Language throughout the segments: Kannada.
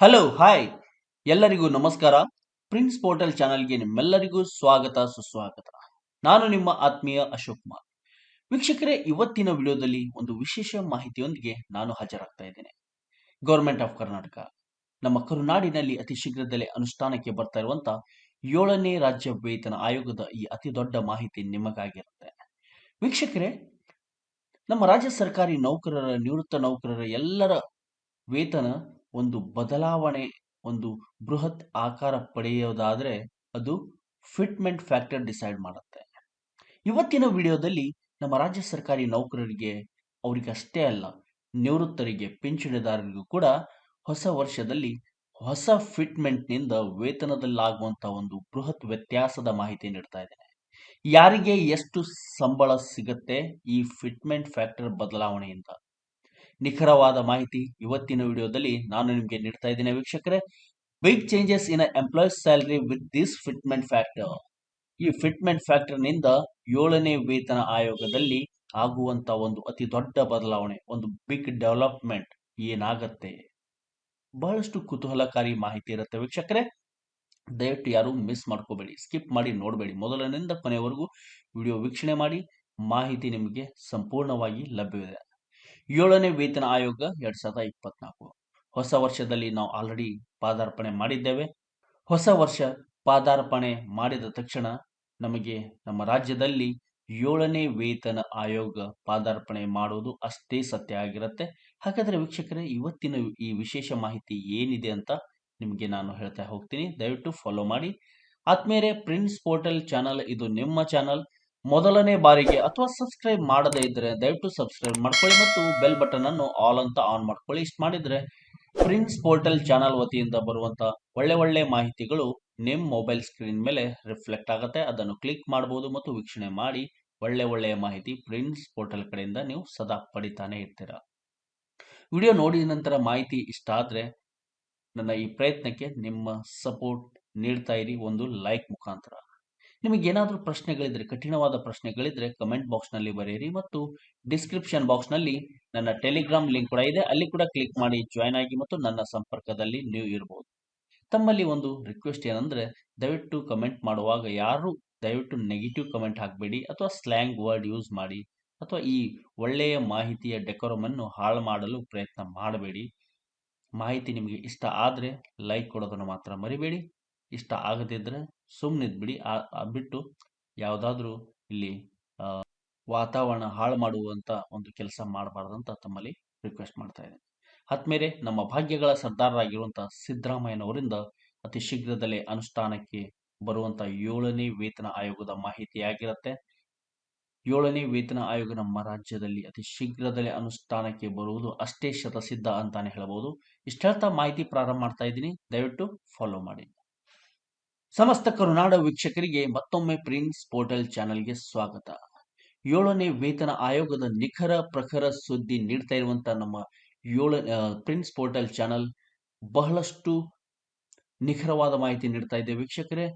ಹಲೋ ಹಾಯ್ ಎಲ್ಲರಿಗೂ ನಮಸ್ಕಾರ. ಪ್ರಿನ್ಸ್ ಪೋರ್ಟಲ್ ಚಾನಲ್ಗೆ ನಿಮ್ಮೆಲ್ಲರಿಗೂ ಸ್ವಾಗತ ಸುಸ್ವಾಗತ. ನಾನು ನಿಮ್ಮ ಆತ್ಮೀಯ ಅಶೋಕ್ ಕುಮಾರ್. ವೀಕ್ಷಕರೇ, ಇವತ್ತಿನ ವಿಡಿಯೋದಲ್ಲಿ ಒಂದು ವಿಶೇಷ ಮಾಹಿತಿಯೊಂದಿಗೆ ನಾನು ಹಾಜರಾಗ್ತಾ ಇದ್ದೇನೆ. ಗೌರ್ಮೆಂಟ್ ಆಫ್ ಕರ್ನಾಟಕ ನಮ್ಮ ಕರುನಾಡಿನಲ್ಲಿ ಅತಿ ಶೀಘ್ರದಲ್ಲೇ ಅನುಷ್ಠಾನಕ್ಕೆ ಬರ್ತಾ ಇರುವಂತಹ 7ನೇ ರಾಜ್ಯ ವೇತನ ಆಯೋಗದ ಈ ಅತಿ ದೊಡ್ಡ ಮಾಹಿತಿ ನಿಮಗಾಗಿರುತ್ತೆ. ವೀಕ್ಷಕರೇ, ನಮ್ಮ ರಾಜ್ಯ ಸರ್ಕಾರಿ ನೌಕರರ, ನಿವೃತ್ತ ನೌಕರರ ಎಲ್ಲರ ವೇತನ ಒಂದು ಬದಲಾವಣೆ, ಒಂದು ಬೃಹತ್ ಆಕಾರ ಪಡೆಯೋದಾದ್ರೆ ಅದು ಫಿಟ್ಮೆಂಟ್ ಫ್ಯಾಕ್ಟರ್ ಡಿಸೈಡ್ ಮಾಡುತ್ತೆ. ಇವತ್ತಿನ ವಿಡಿಯೋದಲ್ಲಿ ನಮ್ಮ ರಾಜ್ಯ ಸರ್ಕಾರಿ ನೌಕರರಿಗೆ, ಅವರಿಗಷ್ಟೇ ಅಲ್ಲ, ನಿವೃತ್ತರಿಗೆ, ಪಿಂಚಣಿದಾರರಿಗೂ ಕೂಡ ಹೊಸ ವರ್ಷದಲ್ಲಿ ಹೊಸ ಫಿಟ್ಮೆಂಟ್ನಿಂದ ವೇತನದಲ್ಲಾಗುವಂತಹ ಒಂದು ಬೃಹತ್ ವ್ಯತ್ಯಾಸದ ಮಾಹಿತಿ ನೀಡ್ತಾ ಇದ್ದೇನೆ. ಯಾರಿಗೆ ಎಷ್ಟು ಸಂಬಳ ಸಿಗುತ್ತೆ ಈ ಫಿಟ್ಮೆಂಟ್ ಫ್ಯಾಕ್ಟರ್ ಬದಲಾವಣೆಯಿಂದ, ನಿಖರವಾದ ಮಾಹಿತಿ ಇವತ್ತಿನ ವಿಡಿಯೋದಲ್ಲಿ ನಾನು ನಿಮಗೆ ನೀಡ್ತಾ ಇದ್ದೇನೆ. ವೀಕ್ಷಕರೇ, big changes in employees salary with this fitment factor. ಈ ಫಿಟ್ಮೆಂಟ್ ಫ್ಯಾಕ್ಟರ್ ನಿಂದ 7ನೇ ವೇತನ ಆಯೋಗದಲ್ಲಿ ಆಗುವಂತ ಒಂದು ಅತಿ ದೊಡ್ಡ ಬದಲಾವಣೆ, ಒಂದು ಬಿಗ್ ಡೆವಲಪ್ಮೆಂಟ್ ಏನಾಗತ್ತೆ, ಬಹಳಷ್ಟು ಕುತೂಹಲಕಾರಿ ಮಾಹಿತಿ ಇರುತ್ತೆ. ವೀಕ್ಷಕರೇ, ದಯವಿಟ್ಟು ಯಾರು ಮಿಸ್ ಮಾಡ್ಕೋಬೇಡಿ, ಸ್ಕಿಪ್ ಮಾಡಿ ನೋಡಬೇಡಿ, ಮೊದಲನಿಂದ ಕೊನೆಯವರೆಗೂ ವಿಡಿಯೋ ವೀಕ್ಷಣೆ ಮಾಡಿ. ಮಾಹಿತಿ ನಿಮಗೆ ಸಂಪೂರ್ಣವಾಗಿ ಲಭ್ಯವಿದೆ. 7ನೇ ವೇತನ ಆಯೋಗ 2024 ಹೊಸ ವರ್ಷದಲ್ಲಿ ನಾವು ಆಲ್ರೆಡಿ ಪಾದಾರ್ಪಣೆ ಮಾಡಿದ್ದೇವೆ. ಹೊಸ ವರ್ಷ ಪಾದಾರ್ಪಣೆ ಮಾಡಿದ ತಕ್ಷಣ ನಮಗೆ ನಮ್ಮ ರಾಜ್ಯದಲ್ಲಿ 7ನೇ ವೇತನ ಆಯೋಗ ಪಾದಾರ್ಪಣೆ ಮಾಡುವುದು ಅಷ್ಟೇ ಸತ್ಯ ಆಗಿರುತ್ತೆ. ಹಾಗಾದ್ರೆ ವೀಕ್ಷಕರೇ, ಇವತ್ತಿನ ಈ ವಿಶೇಷ ಮಾಹಿತಿ ಏನಿದೆ ಅಂತ ನಿಮಗೆ ನಾನು ಹೇಳ್ತಾ ಹೋಗ್ತೀನಿ. ದಯವಿಟ್ಟು ಫಾಲೋ ಮಾಡಿ. ಆದ್ಮೇಲೆ ಪ್ರಿನ್ಸ್ ಪೋರ್ಟಲ್ ಚಾನಲ್ ಇದು ನಿಮ್ಮ ಚಾನಲ್. ಮೊದಲನೇ ಬಾರಿಗೆ ಅಥವಾ ಸಬ್ಸ್ಕ್ರೈಬ್ ಮಾಡದೇ ಇದ್ರೆ ದಯವಿಟ್ಟು ಸಬ್ಸ್ಕ್ರೈಬ್ ಮಾಡ್ಕೊಳ್ಳಿ ಮತ್ತು ಬೆಲ್ ಬಟನ್ ಅನ್ನು ಆಲ್ ಅಂತ ಆನ್ ಮಾಡ್ಕೊಳ್ಳಿ. ಇಷ್ಟು ಮಾಡಿದ್ರೆ ಪ್ರಿನ್ಸ್ ಪೋರ್ಟಲ್ ಚಾನಲ್ ವತಿಯಿಂದ ಬರುವಂತ ಒಳ್ಳೆ ಮಾಹಿತಿಗಳು ನಿಮ್ಮ ಮೊಬೈಲ್ ಸ್ಕ್ರೀನ್ ಮೇಲೆ ರಿಫ್ಲೆಕ್ಟ್ ಆಗುತ್ತೆ. ಅದನ್ನು ಕ್ಲಿಕ್ ಮಾಡಬಹುದು ಮತ್ತು ವೀಕ್ಷಣೆ ಮಾಡಿ ಒಳ್ಳೆಯ ಮಾಹಿತಿ ಪ್ರಿನ್ಸ್ ಪೋರ್ಟಲ್ ಕಡೆಯಿಂದ ನೀವು ಸದಾ ಪಡಿತಾನೆ ಇರ್ತೀರಾ. ವಿಡಿಯೋ ನೋಡಿದ ನಂತರ ಮಾಹಿತಿ ಇಷ್ಟ ಆದ್ರೆ ನನ್ನ ಈ ಪ್ರಯತ್ನಕ್ಕೆ ನಿಮ್ಮ ಸಪೋರ್ಟ್ ನೀಡ್ತಾ ಇರಿ ಒಂದು ಲೈಕ್ ಮುಖಾಂತರ. ನಿಮಗೆ ಏನಾದರೂ ಪ್ರಶ್ನೆಗಳಿದ್ರೆ, ಕಠಿಣವಾದ ಪ್ರಶ್ನೆಗಳಿದ್ರೆ ಕಮೆಂಟ್ ಬಾಕ್ಸ್ ನಲ್ಲಿ ಬರೆಯಿರಿ ಮತ್ತು ಡಿಸ್ಕ್ರಿಪ್ಷನ್ ಬಾಕ್ಸ್ ನಲ್ಲಿ ನನ್ನ ಟೆಲಿಗ್ರಾಮ್ ಲಿಂಕ್ ಕೂಡ ಇದೆ, ಅಲ್ಲಿ ಕೂಡ ಕ್ಲಿಕ್ ಮಾಡಿ ಜಾಯ್ನ್ ಆಗಿ ಮತ್ತು ನನ್ನ ಸಂಪರ್ಕದಲ್ಲಿ ನೀವು ಇರಬಹುದು. ತಮ್ಮಲ್ಲಿ ಒಂದು ರಿಕ್ವೆಸ್ಟ್ ಏನಂದ್ರೆ, ದಯವಿಟ್ಟು ಕಮೆಂಟ್ ಮಾಡುವಾಗ ಯಾರು ದಯವಿಟ್ಟು ನೆಗೆಟಿವ್ ಕಮೆಂಟ್ ಹಾಕಬೇಡಿ ಅಥವಾ ಸ್ಲ್ಯಾಂಗ್ ವರ್ಡ್ ಯೂಸ್ ಮಾಡಿ ಅಥವಾ ಈ ಒಳ್ಳೆಯ ಮಾಹಿತಿಯ ಡೆಕೋರಮ್ ಅನ್ನು ಹಾಳು ಮಾಡಲು ಪ್ರಯತ್ನ ಮಾಡಬೇಡಿ. ಮಾಹಿತಿ ನಿಮಗೆ ಇಷ್ಟ ಆದ್ರೆ ಲೈಕ್ ಕೊಡೋದನ್ನು ಮಾತ್ರ ಮರಿಬೇಡಿ. ಇಷ್ಟ ಆಗದಿದ್ರೆ ಸುಮ್ಮನಿದ್ಬಿಡಿ. ಬಿಟ್ಟು ಯಾವುದಾದ್ರೂ ಇಲ್ಲಿ ವಾತಾವರಣ ಹಾಳು ಮಾಡುವಂತ ಒಂದು ಕೆಲಸ ಮಾಡಬಾರ್ದಂತ ತಮ್ಮಲ್ಲಿ ರಿಕ್ವೆಸ್ಟ್ ಮಾಡ್ತಾ ಇದ್ದೇನೆ. ಆದ್ಮೇಲೆ ನಮ್ಮ ಭಾಗ್ಯಗಳ ಸರ್ದಾರರಾಗಿರುವಂತಹ ಸಿದ್ದರಾಮಯ್ಯನವರಿಂದ ಅತಿ ಶೀಘ್ರದಲ್ಲೇ ಅನುಷ್ಠಾನಕ್ಕೆ ಬರುವಂತ 7ನೇ ವೇತನ ಆಯೋಗದ ಮಾಹಿತಿಯಾಗಿರುತ್ತೆ. 7ನೇ ವೇತನ ಆಯೋಗ ನಮ್ಮ ರಾಜ್ಯದಲ್ಲಿ ಅತಿ ಶೀಘ್ರದಲ್ಲೇ ಅನುಷ್ಠಾನಕ್ಕೆ ಬರುವುದು ಅಷ್ಟೇ ಶತಸಿದ್ಧ ಅಂತಾನೆ ಹೇಳಬಹುದು. ಇಷ್ಟ ಹೇಳ್ತಾ ಮಾಹಿತಿ ಪ್ರಾರಂಭ ಮಾಡ್ತಾ ಇದ್ದೀನಿ, ದಯವಿಟ್ಟು ಫಾಲೋ ಮಾಡಿ. ಸಮಸ್ತ ಕರುನಾಡ ವೀಕ್ಷಕರಿಗೆ ಮತ್ತೊಮ್ಮೆ ಪ್ರಿನ್ಸ್ ಪೋರ್ಟಲ್ ಚಾನೆಲ್ಗೆ ಸ್ವಾಗತ. 7ನೇ ವೇತನ ಆಯೋಗದ ನಿಖರ ಪ್ರಖರ ಸುದ್ದಿ ನೀಡ್ತಾ ಇರುವಂತ ನಮ್ಮ ಪ್ರಿನ್ಸ್ ಪೋರ್ಟಲ್ ಚಾನಲ್ ಬಹಳಷ್ಟು ನಿಖರವಾದ ಮಾಹಿತಿ ನೀಡ್ತಾ ಇದೆ. ವೀಕ್ಷಕರೇ,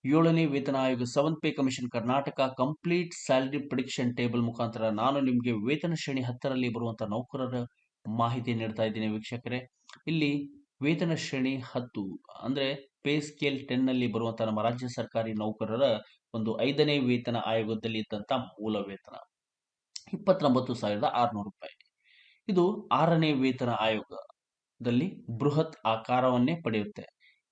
7ನೇ ವೇತನ ಆಯೋಗ 7th pay commission Karnataka complete salary prediction table ಮುಖಾಂತರ ನಾನು ನಿಮಗೆ ವೇತನ ಶ್ರೇಣಿ 10ರಲ್ಲಿ ಬರುವಂತಹ ನೌಕರರ ಮಾಹಿತಿ ನೀಡ್ತಾ ಇದ್ದೀನಿ. ವೀಕ್ಷಕರೇ, ಇಲ್ಲಿ ವೇತನ ಶ್ರೇಣಿ 10 ಅಂದ್ರೆ ಪೇ ಸ್ಕೇಲ್ 10 ನಲ್ಲಿ ಬರುವಂತಹ ನಮ್ಮ ರಾಜ್ಯ ಸರ್ಕಾರಿ ನೌಕರರ ಒಂದು 5ನೇ ವೇತನ ಆಯೋಗದಲ್ಲಿ ಇದ್ದಂತ ಮೂಲ ವೇತನ 29,600 ರೂಪಾಯಿ. ಇದು 6ನೇ ವೇತನ ಆಯೋಗದಲ್ಲಿ ಬೃಹತ್ ಆಕಾರವನ್ನೇ ಪಡೆಯುತ್ತೆ.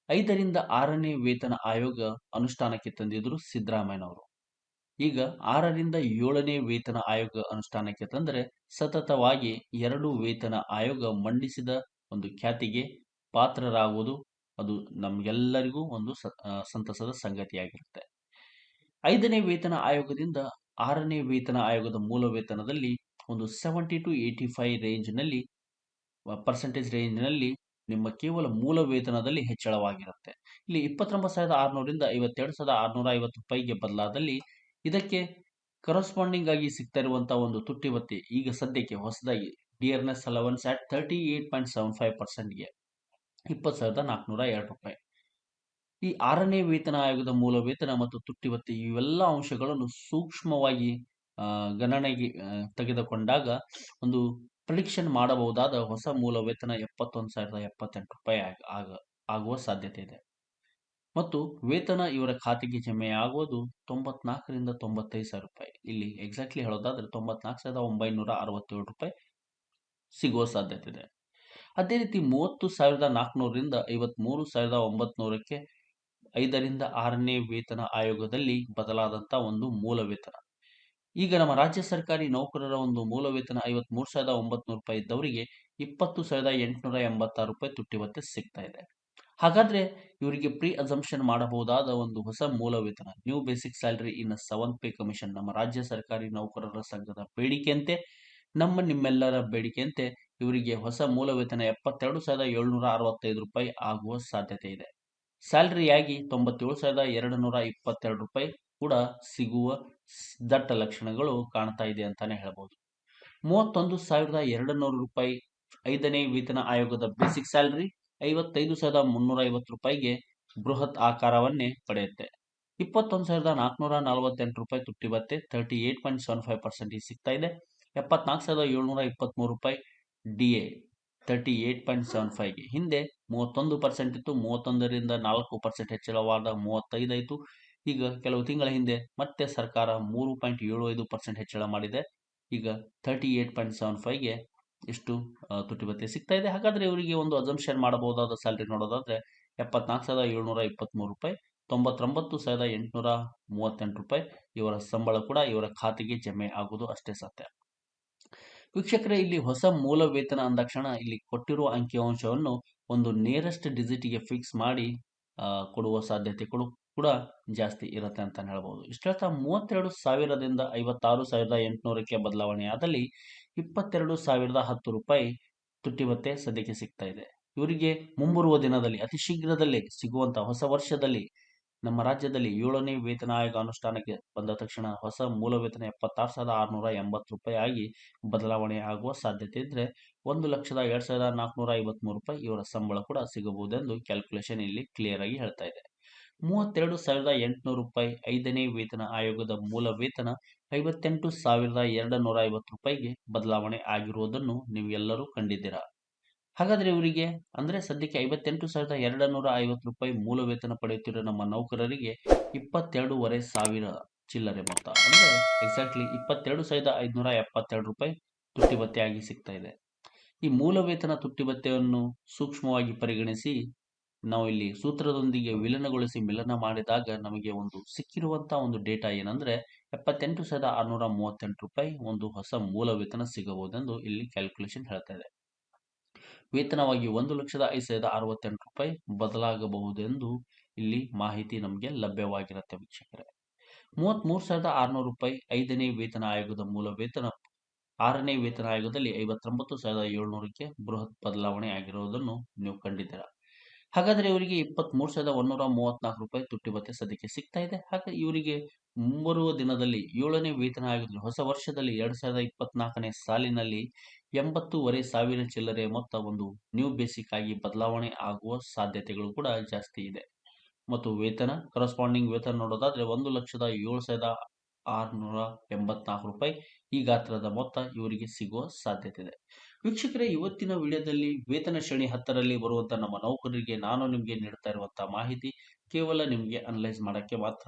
5ರಿಂದ 6ನೇ ವೇತನ ಆಯೋಗ ಅನುಷ್ಠಾನಕ್ಕೆ ತಂದಿದ್ರು ಸಿದ್ದರಾಮಯ್ಯನವರು. ಈಗ 6ರಿಂದ 7ನೇ ವೇತನ ಆಯೋಗ ಅನುಷ್ಠಾನಕ್ಕೆ ತಂದರೆ ಸತತವಾಗಿ 2 ವೇತನ ಆಯೋಗ ಮಂಡಿಸಿದ ಒಂದು ಖ್ಯಾತಿಗೆ ಪಾತ್ರರಾಗುವುದು ಅದು ನಮ್ಗೆಲ್ಲರಿಗೂ ಒಂದು ಸಂತಸದ ಸಂಗತಿಯಾಗಿರುತ್ತೆ. 5ನೇ ವೇತನ ಆಯೋಗದಿಂದ 6ನೇ ವೇತನ ಆಯೋಗದ ಮೂಲ ವೇತನದಲ್ಲಿ ಒಂದು 70 to 85 ರೇಂಜ್ನಲ್ಲಿ ಪರ್ಸೆಂಟೇಜ್ ರೇಂಜ್ನಲ್ಲಿ ನಿಮ್ಮ ಕೇವಲ ಮೂಲ ವೇತನದಲ್ಲಿ ಹೆಚ್ಚಳವಾಗಿರುತ್ತೆ. ಇಲ್ಲಿ 29,600ರಿಂದ 52,650 ರೂಪಾಯಿಗೆ ಬದಲಾದಲ್ಲಿ ಇದಕ್ಕೆ ಕರೆಸ್ಪಾಂಡಿಂಗ್ ಆಗಿ ಸಿಗ್ತಾ ಇರುವಂತಹ ಒಂದು ತುಟ್ಟಿ ಭತ್ಯೆ ಈಗ ಸದ್ಯಕ್ಕೆ ಹೊಸದಾಗಿ ಡಿಯರ್ನೆಸ್ ಅಲವನ್ಸ್ ಅಟ್ 38.75%ಗೆ 20,402 ರೂಪಾಯಿ. ಈ 6ನೇ ವೇತನ ಆಯೋಗದ ಮೂಲ ವೇತನ ಮತ್ತು ತುಟ್ಟಿ ಭತ್ಯೆ ಇವೆಲ್ಲ ಅಂಶಗಳನ್ನು ಸೂಕ್ಷ್ಮವಾಗಿ ಗಣನೆಗೆ ತೆಗೆದುಕೊಂಡಾಗ ಒಂದು ಪ್ರಿಡಿಕ್ಷನ್ ಮಾಡಬಹುದಾದ ಹೊಸ ಮೂಲ ವೇತನ 71,078 ರೂಪಾಯಿ ಆಗುವ ಸಾಧ್ಯತೆ ಇದೆ. ಮತ್ತು ವೇತನ ಇವರ ಖಾತೆಗೆ ಜಮೆ ಆಗುವುದು 94ರಿಂದ 95,000 ರೂಪಾಯಿ. ಇಲ್ಲಿ ಎಕ್ಸಾಕ್ಟ್ಲಿ ಹೇಳೋದಾದ್ರೆ 94,967 ರೂಪಾಯಿ ಸಿಗುವ ಸಾಧ್ಯತೆ ಇದೆ. ಅದೇ ರೀತಿ 30,400ರಿಂದ 53,900ಕ್ಕೆ 5ರಿಂದ 6ನೇ ವೇತನ ಆಯೋಗದಲ್ಲಿ ಬದಲಾದಂಥ ಒಂದು ಮೂಲ ವೇತನ. ಈಗ ನಮ್ಮ ರಾಜ್ಯ ಸರ್ಕಾರಿ ನೌಕರರ ಒಂದು ಮೂಲ ವೇತನ 53,900 ರೂಪಾಯಿ ಇದ್ದವರಿಗೆ 20,886 ರೂಪಾಯಿ ತುಟ್ಟಿ ಭತ್ಯೆ ಸಿಗ್ತಾ ಇದೆ. ಹಾಗಾದ್ರೆ ಇವರಿಗೆ ಪ್ರೀ ಅಸಂಪ್ಷನ್ ಮಾಡಬಹುದಾದ ಒಂದು ಹೊಸ ಮೂಲ ವೇತನ ನ್ಯೂ ಬೇಸಿಕ್ ಸ್ಯಾಲರಿ ಇನ್ 7th ಪೇ ಕಮಿಷನ್ ನಮ್ಮ ರಾಜ್ಯ ಸರ್ಕಾರಿ ನೌಕರರ ಸಂಘದ ಬೇಡಿಕೆಯಂತೆ, ನಿಮ್ಮೆಲ್ಲರ ಬೇಡಿಕೆಯಂತೆ ಇವರಿಗೆ ಹೊಸ ಮೂಲ ವೇತನ 72,765 ರೂಪಾಯಿ ಆಗುವ ಸಾಧ್ಯತೆ ಇದೆ. ಸ್ಯಾಲರಿಯಾಗಿ 97,222 ರೂಪಾಯಿ ಕೂಡ ಸಿಗುವ ದಟ್ಟ ಲಕ್ಷಣಗಳು ಕಾಣ್ತಾ ಇದೆ ಅಂತಾನೆ ಹೇಳ್ಬೋದು. 31,200 ರೂಪಾಯಿ 5ನೇ ವೇತನ ಆಯೋಗದ ಬೇಸಿಕ್ ಸ್ಯಾಲರಿ 55,350 ರೂಪಾಯಿಗೆ ಬೃಹತ್ ಆಕಾರವನ್ನೇ ಪಡೆಯುತ್ತೆ. 21,448 ರೂಪಾಯಿ ತುಟ್ಟಿ ಭತ್ಯೆ 38.75% ಸಿಗ್ತಾ ಇದೆ. 74,723 ರೂಪಾಯಿ DA 38.75ಗೆ ಹಿಂದೆ 31% ಇತ್ತು, 31ರಿಂದ 4% ಹೆಚ್ಚಳವಾದ 35 ಆಯಿತು. ಈಗ ಕೆಲವು ತಿಂಗಳ ಹಿಂದೆ ಮತ್ತೆ ಸರ್ಕಾರ 3.75% ಹೆಚ್ಚಳ ಮಾಡಿದೆ. ಈಗ 38.75ಗೆ ಇಷ್ಟು ತುಟ್ಟಿ ಭತ್ಯೆ ಸಿಗ್ತಾ ಇದೆ. ಹಾಗಾದ್ರೆ ಇವರಿಗೆ ಒಂದು ಅಸಂಪ್ಷನ್ ಮಾಡಬಹುದಾದ ಸ್ಯಾಲರಿ ನೋಡೋದಾದ್ರೆ 74,723 ರೂಪಾಯಿ, 99,838 ರೂಪಾಯಿ ಇವರ ಸಂಬಳ ಕೂಡ ಇವರ ಖಾತೆಗೆ ಜಮೆ ಆಗುವುದು ಅಷ್ಟೇ ಸತ್ಯ. ವೀಕ್ಷಕರೇ, ಇಲ್ಲಿ ಹೊಸ ಮೂಲ ವೇತನ ಅಂದಾಕ್ಷಣ ಇಲ್ಲಿ ಕೊಟ್ಟಿರುವ ಅಂಕಿಅಂಶವನ್ನು ಒಂದು ನೇರೆಸ್ಟ್ ಡಿಜಿಟ್ಗೆ ಫಿಕ್ಸ್ ಮಾಡಿ ಕೊಡುವ ಸಾಧ್ಯತೆಗಳು ಕೂಡ ಜಾಸ್ತಿ ಇರುತ್ತೆ ಅಂತ ಹೇಳ್ಬೋದು. ಇಷ್ಟ ಹೇಳ್ತಾ 32,000ದಿಂದ 56,800ಕ್ಕೆ ಬದಲಾವಣೆ ಆದಲ್ಲಿ 22,010 ರೂಪಾಯಿ ತುಟ್ಟಿ ಭತ್ಯೆ ಸದ್ಯಕ್ಕೆ ಸಿಗ್ತಾ ಇದೆ. ಇವರಿಗೆ ಮುಂಬರುವ ದಿನದಲ್ಲಿ ಅತಿ ಶೀಘ್ರದಲ್ಲೇ ಸಿಗುವಂತ ಹೊಸ ವರ್ಷದಲ್ಲಿ ನಮ್ಮ ರಾಜ್ಯದಲ್ಲಿ 7ನೇ ವೇತನ ಆಯೋಗ ಅನುಷ್ಠಾನಕ್ಕೆ ಬಂದ ತಕ್ಷಣ ಹೊಸ ಮೂಲ ವೇತನ 76,680 ರೂಪಾಯಿ ಆಗಿ ಬದಲಾವಣೆ ಆಗುವ ಸಾಧ್ಯತೆ ಇದ್ರೆ 1,02,453 ರೂಪಾಯಿ ಇವರ ಸಂಬಳ ಕೂಡ ಸಿಗಬಹುದೆಂದು ಕ್ಯಾಲ್ಕುಲೇಷನ್ ಇಲ್ಲಿ ಕ್ಲಿಯರ್ ಆಗಿ ಹೇಳ್ತಾ ಇದೆ. 32,800 ರೂಪಾಯಿ 5ನೇ ವೇತನ ಆಯೋಗದ ಮೂಲ ವೇತನ 58,250 ರೂಪಾಯಿಗೆ ಬದಲಾವಣೆ ಆಗಿರುವುದನ್ನು ನೀವು ಎಲ್ಲರೂ ಕಂಡಿದ್ದೀರಾ. ಹಾಗಾದ್ರೆ ಇವರಿಗೆ ಅಂದ್ರೆ ಸದ್ಯಕ್ಕೆ 58,250 ರೂಪಾಯಿ ಮೂಲ ವೇತನ ಪಡೆಯುತ್ತಿರುವ ನಮ್ಮ ನೌಕರರಿಗೆ 22,500 ಚಿಲ್ಲರೆ ಮೊತ್ತ ಅಂದ್ರೆ ಎಕ್ಸಾಕ್ಟ್ಲಿ 22,572 ರೂಪಾಯಿ ತುಟ್ಟಿ ಭತ್ಯೆ ಆಗಿ ಸಿಗ್ತಾ ಇದೆ. ಈ ಮೂಲ ವೇತನ ತುಟ್ಟಿ ಭತ್ಯೆಯನ್ನು ಸೂಕ್ಷ್ಮವಾಗಿ ಪರಿಗಣಿಸಿ ನಾವು ಇಲ್ಲಿ ಸೂತ್ರದೊಂದಿಗೆ ವಿಲನಗೊಳಿಸಿ ಮಿಲನ ಮಾಡಿದಾಗ ನಮಗೆ ಒಂದು ಸಿಕ್ಕಿರುವಂತಹ ಒಂದು ಡೇಟಾ ಏನಂದ್ರೆ 78,638 ರೂಪಾಯಿ ಒಂದು ಹೊಸ ಮೂಲ ವೇತನ ಸಿಗಬಹುದೆಂದು ಇಲ್ಲಿ ಕ್ಯಾಲ್ಕುಲೇಷನ್ ಹೇಳ್ತಾ ಇದೆ. ವೇತನವಾಗಿ 1,05,068 ರೂಪಾಯಿ ಬದಲಾಗಬಹುದೆಂದು ಇಲ್ಲಿ ಮಾಹಿತಿ ನಮಗೆ ಲಭ್ಯವಾಗಿರುತ್ತೆ ವೀಕ್ಷಕರೇ. 33,600 ರೂಪಾಯಿ 5ನೇ ವೇತನ ಆಯೋಗದ ಮೂಲ ವೇತನ 6ನೇ ವೇತನ ಆಯೋಗದಲ್ಲಿ 59,700ಕ್ಕೆ ಬೃಹತ್ ಬದಲಾವಣೆ ಆಗಿರುವುದನ್ನು ನೀವು ಕಂಡಿದ್ದೀರಾ. ಹಾಗಾದ್ರೆ ಇವರಿಗೆ 23,134 ರೂಪಾಯಿ ತುಟ್ಟಿ ಭತ್ಯೆ ಸದ್ಯಕ್ಕೆ ಸಿಗ್ತಾ ಇದೆ. ಹಾಗೆ ಇವರಿಗೆ ಮುಂಬರುವ ದಿನದಲ್ಲಿ 7ನೇ ವೇತನ ಆಯೋಗದಲ್ಲಿ ಹೊಸ ವರ್ಷದಲ್ಲಿ 2024ನೇ ಸಾಲಿನಲ್ಲಿ 80,500 ಚಿಲ್ಲರೆ ಮೊತ್ತ ಒಂದು ನ್ಯೂ ಬೇಸಿಕ್ ಆಗಿ ಬದಲಾವಣೆ ಆಗುವ ಸಾಧ್ಯತೆಗಳು ಕೂಡ ಜಾಸ್ತಿ ಇದೆ. ಮತ್ತು ವೇತನ ಕರೆಸ್ಪಾಂಡಿಂಗ್ ವೇತನ ನೋಡೋದಾದ್ರೆ 1,07,684 ರೂಪಾಯಿ ಈ ಗಾತ್ರದ ಮೊತ್ತ ಇವರಿಗೆ ಸಿಗುವ ಸಾಧ್ಯತೆ ಇದೆ. ವೀಕ್ಷಕರೇ, ಇವತ್ತಿನ ವಿಡಿಯೋದಲ್ಲಿ ವೇತನ ಶ್ರೇಣಿ 10ರಲ್ಲಿ ಬರುವಂತಹ ನಮ್ಮ ನೌಕರರಿಗೆ ನಾನು ನಿಮಗೆ ನೀಡ್ತಾ ಇರುವಂತಹ ಮಾಹಿತಿ ಕೇವಲ ನಿಮಗೆ ಅನಲೈಸ್ ಮಾಡಕ್ಕೆ ಮಾತ್ರ.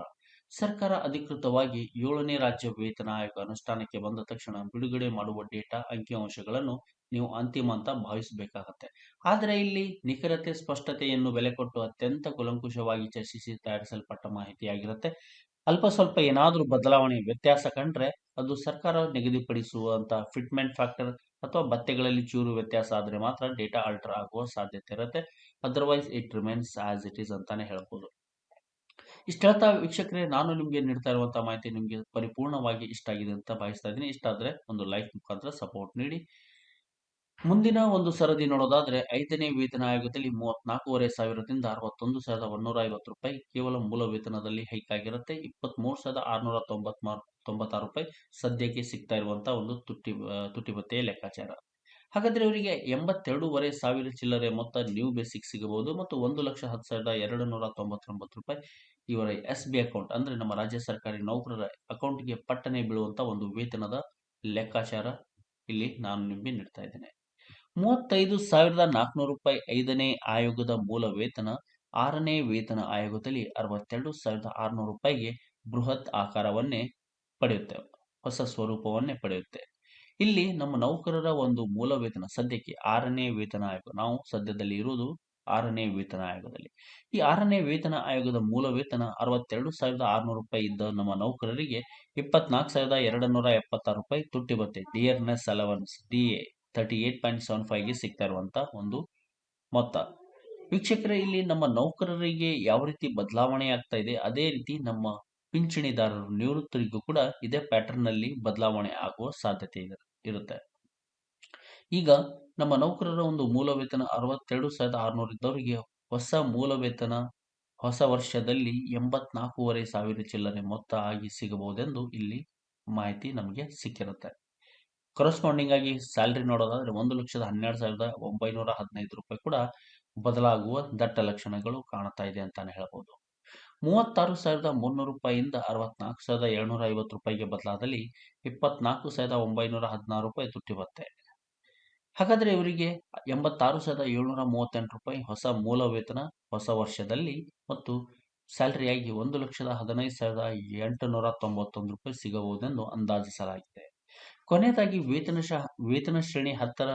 ಸರ್ಕಾರ ಅಧಿಕೃತವಾಗಿ 7ನೇ ರಾಜ್ಯ ವೇತನ ಆಯೋಗ ಅನುಷ್ಠಾನಕ್ಕೆ ಬಂದ ತಕ್ಷಣ ಬಿಡುಗಡೆ ಮಾಡುವ ಡೇಟಾ ಅಂಕಿಅಂಶಗಳನ್ನು ನೀವು ಅಂತಿಮ ಅಂತ ಭಾವಿಸಬೇಕಾಗತ್ತೆ. ಆದರೆ ಇಲ್ಲಿ ನಿಖರತೆ ಸ್ಪಷ್ಟತೆಯನ್ನು ಬೆಲೆ ಕೊಟ್ಟು ಅತ್ಯಂತ ಕೂಲಂಕುಷವಾಗಿ ಚರ್ಚಿಸಿ ತಯಾರಿಸಲ್ಪಟ್ಟ ಮಾಹಿತಿಯಾಗಿರುತ್ತೆ. ಅಲ್ಪ ಸ್ವಲ್ಪ ಏನಾದರೂ ಬದಲಾವಣೆ ವ್ಯತ್ಯಾಸ ಕಂಡ್ರೆ ಅದು ಸರ್ಕಾರ ನಿಗದಿಪಡಿಸುವಂತ ಫಿಟ್ಮೆಂಟ್ ಫ್ಯಾಕ್ಟರ್ ಅಥವಾ ಭತ್ಯೆಗಳಲ್ಲಿ ಚೂರು ವ್ಯತ್ಯಾಸ ಆದ್ರೆ ಮಾತ್ರ ಡೇಟಾ ಆಲ್ಟರ್ ಆಗುವ ಸಾಧ್ಯತೆ ಇರುತ್ತೆ. Otherwise it remains as it is ಅಂತಾನೆ ಹೇಳ್ಬೋದು. ಇಷ್ಟ ಹೇಳ್ತಾ ವೀಕ್ಷಕರೇ, ನಾನು ನಿಮಗೆ ನೀಡ್ತಾ ಇರುವಂತಹ ಮಾಹಿತಿ ನಿಮಗೆ ಪರಿಪೂರ್ಣವಾಗಿ ಇಷ್ಟ ಆಗಿದೆ ಅಂತ ಭಾವಿಸ್ತಾ ಇದ್ದೀನಿ. ಇಷ್ಟ ಆದ್ರೆ ಒಂದು ಲೈಕ್ ಮುಖಾಂತರ ಸಪೋರ್ಟ್ ನೀಡಿ. ಮುಂದಿನ ಒಂದು ಸರದಿ ನೋಡೋದಾದ್ರೆ 5ನೇ ವೇತನ ಆಯೋಗದಲ್ಲಿ 34,500ದಿಂದ 61,150 ರೂಪಾಯಿ ಕೇವಲ ಮೂಲ ವೇತನದಲ್ಲಿ ಹೈಕ್ ಆಗಿರುತ್ತೆ. 23,696 ರೂಪಾಯಿ ಸದ್ಯಕ್ಕೆ ಸಿಗ್ತಾ ಇರುವಂತಹ ಒಂದು ತುಟ್ಟಿ ಭತ್ಯೆಯ ಲೆಕ್ಕಾಚಾರ. ಹಾಗಾದ್ರೆ ಇವರಿಗೆ 82,500 ಚಿಲ್ಲರೆ ಮೊತ್ತ ನ್ಯೂ ಬೇಸಿಕ್ ಸಿಗಬಹುದು ಮತ್ತು 1,10,299 ರೂಪಾಯಿ ಇವರ SB ಅಕೌಂಟ್ ಅಂದ್ರೆ ನಮ್ಮ ರಾಜ್ಯ ಸರ್ಕಾರಿ ನೌಕರರ ಅಕೌಂಟ್ಗೆ ಪಟ್ಟನೆ ಬೀಳುವಂತ ಒಂದು ವೇತನದ ಲೆಕ್ಕಾಚಾರ ಇಲ್ಲಿ ನಾನು ನಿಮಗೆ ನೀಡ್ತಾ ಇದ್ದೇನೆ. 35,400 ರೂಪಾಯಿ 5ನೇ ಆಯೋಗದ ಮೂಲ ವೇತನ 6ನೇ ವೇತನ ಆಯೋಗದಲ್ಲಿ 62,600 ರೂಪಾಯಿಗೆ ಬೃಹತ್ ಆಕಾರವನ್ನೇ ಪಡೆಯುತ್ತೇವೆ. ಹೊಸ ಸ್ವರೂಪವನ್ನೇ ಪಡೆಯುತ್ತೆ. ಇಲ್ಲಿ ನಮ್ಮ ನೌಕರರ ಒಂದು ಮೂಲ ವೇತನ ಸದ್ಯಕ್ಕೆ 6ನೇ ವೇತನ ಆಯೋಗ, ನಾವು ಸದ್ಯದಲ್ಲಿ ಇರುವುದು 6ನೇ ವೇತನ ಆಯೋಗದಲ್ಲಿ. ಈ 6ನೇ ವೇತನ ಆಯೋಗದ ಮೂಲ ವೇತನ 62,600 ರೂಪಾಯಿ ಇದ್ದ ನಮ್ಮ ನೌಕರರಿಗೆ 24,276 ರೂಪಾಯಿ ತುಟ್ಟಿ ಭತ್ಯೆ ಡಿಯರ್ನೆಸ್ ಅಲವನ್ಸ್ DA 38.75ಗೆ ಸಿಗ್ತಾ ಇರುವಂತ ಒಂದು ಮೊತ್ತ. ವೀಕ್ಷಕರೇ, ಇಲ್ಲಿ ನಮ್ಮ ನೌಕರರಿಗೆ ಯಾವ ರೀತಿ ಬದಲಾವಣೆ ಆಗ್ತಾ ಇದೆ, ಅದೇ ರೀತಿ ನಮ್ಮ ಪಿಂಚಣಿದಾರರು ನಿವೃತ್ತರಿಗೂ ಕೂಡ ಇದೇ ಪ್ಯಾಟರ್ನ್ ನಲ್ಲಿ ಬದಲಾವಣೆ ಆಗುವ ಸಾಧ್ಯತೆ ಇರುತ್ತೆ. ಈಗ ನಮ್ಮ ನೌಕರರ ಒಂದು ಮೂಲ ವೇತನ 62,600 ಇದ್ದವರಿಗೆ ಹೊಸ ಮೂಲ ವೇತನ ಹೊಸ ವರ್ಷದಲ್ಲಿ 84,500 ಚಿಲ್ಲರೆ ಮೊತ್ತ ಆಗಿ ಸಿಗಬಹುದೆಂದು ಇಲ್ಲಿ ಮಾಹಿತಿ ನಮಗೆ ಸಿಕ್ಕಿರುತ್ತೆ. ಕರೆಸ್ಪಾಂಡಿಂಗ್ ಆಗಿ ಸ್ಯಾಲರಿ ನೋಡೋದಾದ್ರೆ 1,12,915 ರೂಪಾಯಿ ಕೂಡ ಬದಲಾಗುವ ದಟ್ಟ ಲಕ್ಷಣಗಳು ಕಾಣ್ತಾ ಇದೆ ಅಂತಾನೆ ಹೇಳಬಹುದು. 36,300 ರೂಪಾಯಿಯಿಂದ 64,750 ರೂಪಾಯಿಗೆ ಬದಲಾದಲ್ಲಿ 24,916 ರೂಪಾಯಿ ತುಟ್ಟಿ ಭತ್ಯೆ. ಹಾಗಾದ್ರೆ ಇವರಿಗೆ 86,738 ರೂಪಾಯಿ ಹೊಸ ಮೂಲ ವೇತನ ಹೊಸ ವರ್ಷದಲ್ಲಿ ಮತ್ತು ಸ್ಯಾಲರಿಯಾಗಿ 1,15,891 ರೂಪಾಯಿ ಸಿಗಬಹುದೆಂದು ಅಂದಾಜಿಸಲಾಗಿದೆ. ಕೊನೆಯದಾಗಿ ವೇತನ ಶ್ರೇಣಿ 10ರ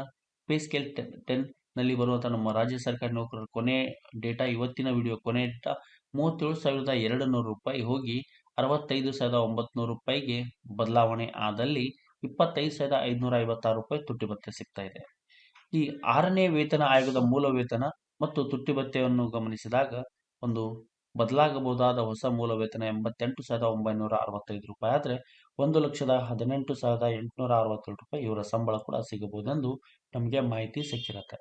ಪೇ ಸ್ಕೇಲ್ 10 ನಲ್ಲಿ ಬರುವಂತಹ ನಮ್ಮ ರಾಜ್ಯ ಸರ್ಕಾರಿ ನೌಕರರ ಕೊನೆ ಡೇಟಾ, ಇವತ್ತಿನ ವಿಡಿಯೋ ಕೊನೆ ಡೇಟಾ 37,200 ರೂಪಾಯಿ ಹೋಗಿ 65,900 ರೂಪಾಯಿಗೆ ಬದಲಾವಣೆ ಆದಲ್ಲಿ 25,556 ರೂಪಾಯಿ ತುಟ್ಟಿ ಭತ್ಯೆ ಸಿಗ್ತಾ ಇದೆ. ಈ 6ನೇ ವೇತನ ಆಯೋಗದ ಮೂಲ ವೇತನ ಮತ್ತು ತುಟ್ಟಿ ಭತ್ಯೆಯನ್ನು ಗಮನಿಸಿದಾಗ ಒಂದು ಬದಲಾಗಬಹುದಾದ ಹೊಸ ಮೂಲ ವೇತನ 88,965 ರೂಪಾಯಿ ಆದರೆ 1,18,867 ರೂಪಾಯಿ ಇವರ ಸಂಬಳ ಕೂಡ ಸಿಗಬಹುದೆಂದು ನಮಗೆ ಮಾಹಿತಿ ಸಿಕ್ಕಿರುತ್ತೆ.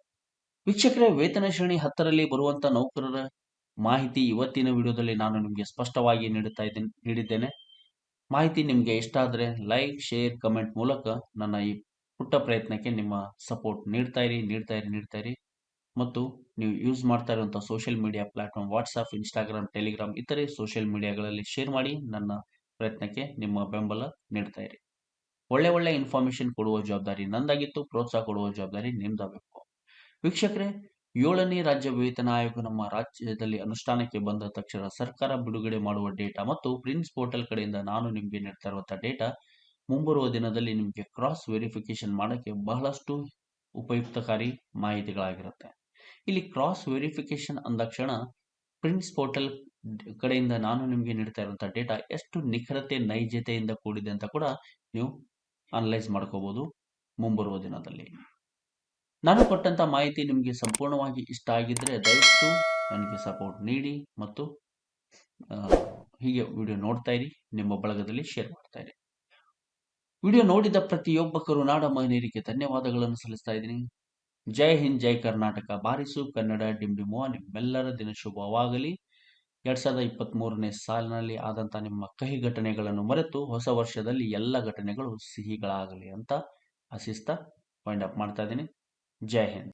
ವೀಕ್ಷಕರೇ, ವೇತನ ಶ್ರೇಣಿ 10ರಲ್ಲಿ ಬರುವಂತ ನೌಕರರ ಮಾಹಿತಿ ಇವತ್ತಿನ ವಿಡಿಯೋದಲ್ಲಿ ನಾನು ನಿಮಗೆ ಸ್ಪಷ್ಟವಾಗಿ ನೀಡಿದ್ದೇನೆ. ಮಾಹಿತಿ ನಿಮಗೆ ಇಷ್ಟ ಆದರೆ ಲೈಕ್, ಶೇರ್, ಕಮೆಂಟ್ ಮೂಲಕ ನನ್ನ ಈ ಪುಟ್ಟ ಪ್ರಯತ್ನಕ್ಕೆ ನಿಮ್ಮ ಸಪೋರ್ಟ್ ನೀಡ್ತಾ ಇರಿ. ಮತ್ತು ನೀವು ಯೂಸ್ ಮಾಡ್ತಾ ಇರುವಂತಹ social media platform WhatsApp, Instagram, Telegram ಇತರೆ ಸೋಷಿಯಲ್ ಮೀಡಿಯಾಗಳಲ್ಲಿ ಶೇರ್ ಮಾಡಿ ನನ್ನ ಪ್ರಯತ್ನಕ್ಕೆ ನಿಮ್ಮ ಬೆಂಬಲ ನೀಡ್ತಾ ಇರಿ. ಒಳ್ಳೆ ಇನ್ಫಾರ್ಮೇಶನ್ ಕೊಡುವ ಜವಾಬ್ದಾರಿ ನಂದಾಗಿತ್ತು, ಪ್ರೋತ್ಸಾಹ ಕೊಡುವ ಜವಾಬ್ದಾರಿ ನಿಮ್ದಾಗಬೇಕು. ವೀಕ್ಷಕರೇ, 7ನೇ ರಾಜ್ಯ ವೇತನ ಆಯೋಗ ನಮ್ಮ ರಾಜ್ಯದಲ್ಲಿ ಅನುಷ್ಠಾನಕ್ಕೆ ಬಂದ ತಕ್ಷಣ ಸರ್ಕಾರ ಬಿಡುಗಡೆ ಮಾಡುವ ಡೇಟಾ ಮತ್ತು ಪ್ರಿನ್ಸ್ ಪೋರ್ಟಲ್ ಕಡೆಯಿಂದ ನಾನು ನಿಮಗೆ ನೀಡ್ತಾ ಇರುವಂತಹ ಡೇಟಾ ಮುಂಬರುವ ದಿನದಲ್ಲಿ ನಿಮಗೆ ಕ್ರಾಸ್ ವೆರಿಫಿಕೇಶನ್ ಮಾಡಕ್ಕೆ ಬಹಳಷ್ಟು ಉಪಯುಕ್ತಕಾರಿ ಮಾಹಿತಿಗಳಾಗಿರುತ್ತೆ. ಇಲ್ಲಿ ಕ್ರಾಸ್ ವೆರಿಫಿಕೇಶನ್ ಅಂದಾಕ್ಷಣ ಪ್ರಿನ್ಸ್ ಪೋರ್ಟಲ್ ಕಡೆಯಿಂದ ನಾನು ನಿಮಗೆ ನೀಡ್ತಾ ಇರುವಂತಹ ಡೇಟಾ ಎಷ್ಟು ನಿಖರತೆ ನೈಜತೆಯಿಂದ ಕೂಡಿದೆ ಅಂತ ಕೂಡ ನೀವು ಅನಲೈಸ್ ಮಾಡ್ಕೋಬಹುದು ಮುಂಬರುವ ದಿನದಲ್ಲಿ. ನಾನು ಕೊಟ್ಟಂತ ಮಾಹಿತಿ ನಿಮಗೆ ಸಂಪೂರ್ಣವಾಗಿ ಇಷ್ಟ ಆಗಿದ್ರೆ ದಯವಿಟ್ಟು ನನಗೆ ಸಪೋರ್ಟ್ ನೀಡಿ ಮತ್ತು ಹೀಗೆ ವಿಡಿಯೋ ನೋಡ್ತಾ ಇರಿ, ನಿಮ್ಮ ಬಳಗದಲ್ಲಿ ಶೇರ್ ಮಾಡ್ತಾ ಇರಿ. ವಿಡಿಯೋ ನೋಡಿದ ಪ್ರತಿಯೊಬ್ಬ ಕರುನಾಡ ಮಹಿಳೆಯರಿಗೆ ಧನ್ಯವಾದಗಳನ್ನು ಸಲ್ಲಿಸ್ತಾ ಇದ್ದೀನಿ. ಜೈ ಹಿಂದ್, ಜೈ ಕರ್ನಾಟಕ, ಬಾರಿಸು ಕನ್ನಡ ಡಿಂಡಿಮುವ. ನಿಮ್ಮೆಲ್ಲರ ದಿನ ಶುಭವಾಗಲಿ. 2023ನೇ ಸಾಲಿನಲ್ಲಿ ಆದಂತ ನಿಮ್ಮ ಕಹಿ ಘಟನೆಗಳನ್ನು ಮರೆತು ಹೊಸ ವರ್ಷದಲ್ಲಿ ಎಲ್ಲ ಘಟನೆಗಳು ಸಿಹಿಗಳಾಗಲಿ ಅಂತ ಆಶಿಸ್ತಾ ವೈಂಡ್ ಅಪ್ ಮಾಡ್ತಾ ಇದ್ದೀನಿ. ಜೈ ಹಿಂದ್.